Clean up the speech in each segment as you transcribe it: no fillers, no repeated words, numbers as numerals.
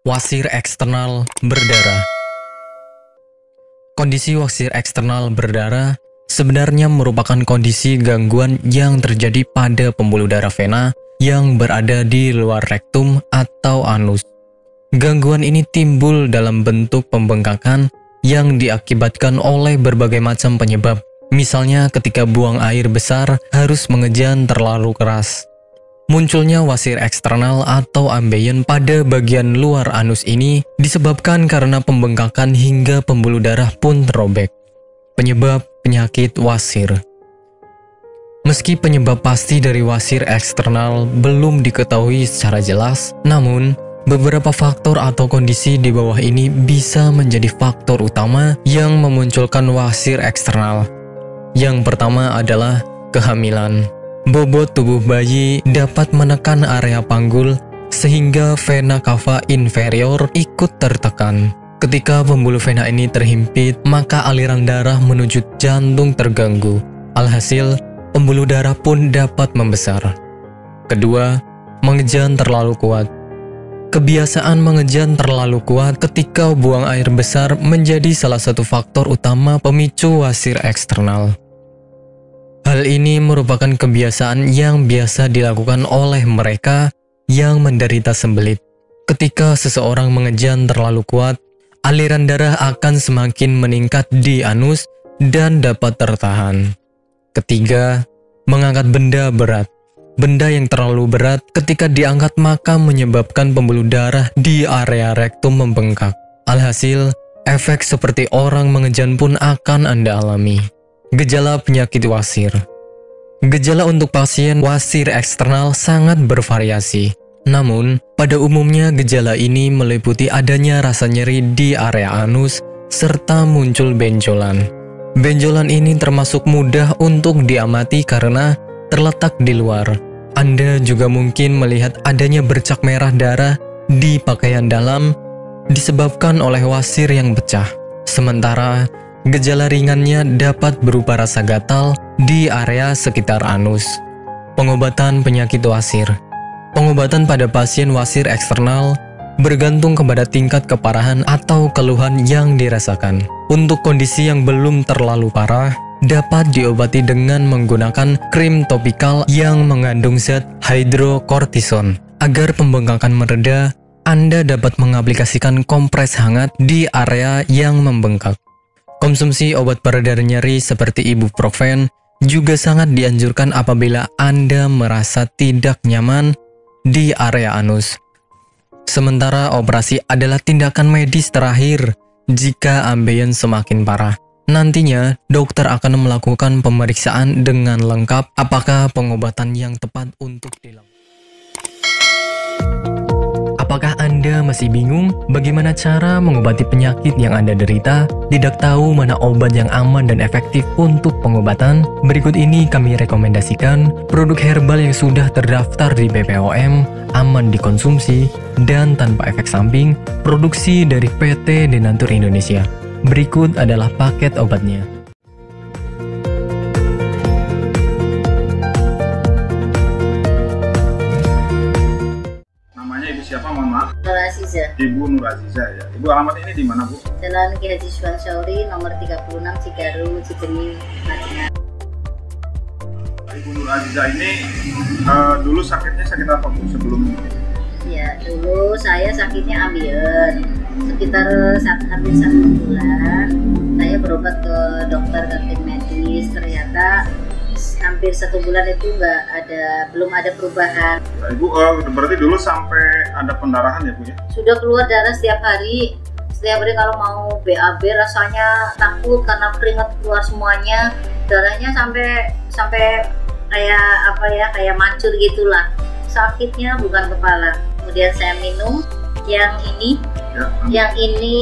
Wasir eksternal berdarah. Kondisi wasir eksternal berdarah sebenarnya merupakan kondisi gangguan yang terjadi pada pembuluh darah vena yang berada di luar rektum atau anus. Gangguan ini timbul dalam bentuk pembengkakan yang diakibatkan oleh berbagai macam penyebab. Misalnya ketika buang air besar harus mengejan terlalu keras. Munculnya wasir eksternal atau ambeien pada bagian luar anus ini disebabkan karena pembengkakan hingga pembuluh darah pun terobek. Penyebab penyakit wasir. Meski penyebab pasti dari wasir eksternal belum diketahui secara jelas, namun beberapa faktor atau kondisi di bawah ini bisa menjadi faktor utama yang memunculkan wasir eksternal. Yang pertama adalah kehamilan. Bobot tubuh bayi dapat menekan area panggul sehingga vena cava inferior ikut tertekan. Ketika pembuluh vena ini terhimpit, maka aliran darah menuju jantung terganggu. Alhasil, pembuluh darah pun dapat membesar. Kedua, mengejan terlalu kuat. Kebiasaan mengejan terlalu kuat ketika buang air besar menjadi salah satu faktor utama pemicu wasir eksternal. Hal ini merupakan kebiasaan yang biasa dilakukan oleh mereka yang menderita sembelit. Ketika seseorang mengejan terlalu kuat, aliran darah akan semakin meningkat di anus dan dapat tertahan. Ketiga, mengangkat benda berat. Benda yang terlalu berat ketika diangkat maka menyebabkan pembuluh darah di area rektum membengkak. Alhasil, efek seperti orang mengejan pun akan Anda alami. Gejala penyakit wasir. Gejala untuk pasien wasir eksternal sangat bervariasi. Namun, pada umumnya gejala ini meliputi adanya rasa nyeri di area anus serta muncul benjolan. Benjolan ini termasuk mudah untuk diamati karena terletak di luar. Anda juga mungkin melihat adanya bercak merah darah di pakaian dalam disebabkan oleh wasir yang pecah. Sementara, gejala ringannya dapat berupa rasa gatal di area sekitar anus. Pengobatan penyakit wasir. Pengobatan pada pasien wasir eksternal bergantung kepada tingkat keparahan atau keluhan yang dirasakan. Untuk kondisi yang belum terlalu parah, dapat diobati dengan menggunakan krim topikal yang mengandung zat hidrokortison. Agar pembengkakan mereda, Anda dapat mengaplikasikan kompres hangat di area yang membengkak. Konsumsi obat pereda nyeri seperti ibuprofen juga sangat dianjurkan apabila Anda merasa tidak nyaman di area anus. Sementara operasi adalah tindakan medis terakhir jika ambeien semakin parah. Nantinya, dokter akan melakukan pemeriksaan dengan lengkap apakah pengobatan yang tepat untuk dilakukan. Apakah Anda masih bingung bagaimana cara mengobati penyakit yang Anda derita? Tidak tahu mana obat yang aman dan efektif untuk pengobatan? Berikut ini kami rekomendasikan produk herbal yang sudah terdaftar di BPOM, aman dikonsumsi, dan tanpa efek samping, produksi dari PT Denatur Indonesia. Berikut adalah paket obatnya. Siapa, mohon maaf? Nur Aziza. Ibu Nur Aziza ya. Ibu alamat ini di mana, Bu? Jalan Ki Haji Suwan Sauri nomor 36 Cigaru, Cigenyi, Madinah. Ibu Nur Aziza ini dulu sakitnya sakit apa, Bu, sebelum ini? Ya, dulu saya sakitnya ambeien. Sekitar hampir 1 bulan saya berobat ke dokter, ke tim medis. Ternyata hampir 1 bulan itu belum ada perubahan. Nah, Ibu berarti dulu sampai ada pendarahan ya, Bu ya? Sudah keluar darah setiap hari. Setiap hari kalau mau BAB rasanya takut karena keringat keluar semuanya. Darahnya sampai kayak mancur gitulah. Sakitnya bukan kepala. Kemudian saya minum yang ini. Ya. Yang ini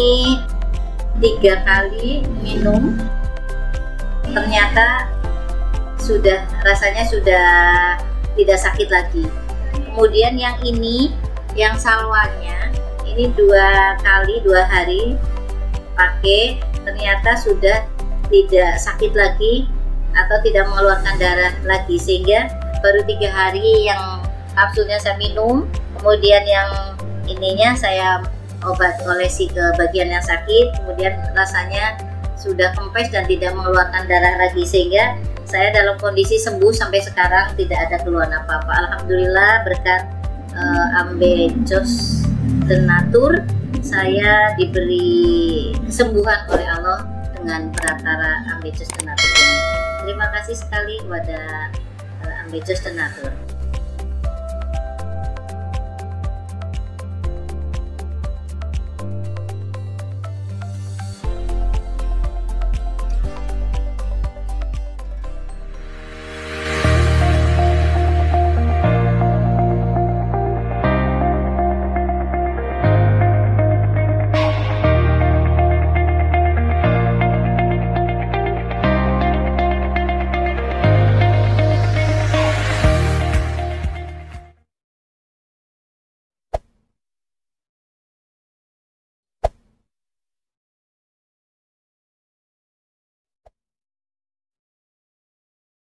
3 kali minum. Ternyata rasanya sudah tidak sakit lagi. Kemudian yang ini, yang salwanya, ini 2 hari pakai, ternyata sudah tidak sakit lagi atau tidak mengeluarkan darah lagi, sehingga baru 3 hari yang kapsulnya saya minum, kemudian yang ininya saya obat olesi ke bagian yang sakit, kemudian rasanya sudah kempes dan tidak mengeluarkan darah lagi, sehingga saya dalam kondisi sembuh sampai sekarang, tidak ada keluhan apa-apa. Alhamdulillah berkat Ambejos Tenatur saya diberi kesembuhan oleh Allah dengan perantara Ambejos Tenatur ini. Terima kasih sekali kepada Ambejos Tenatur.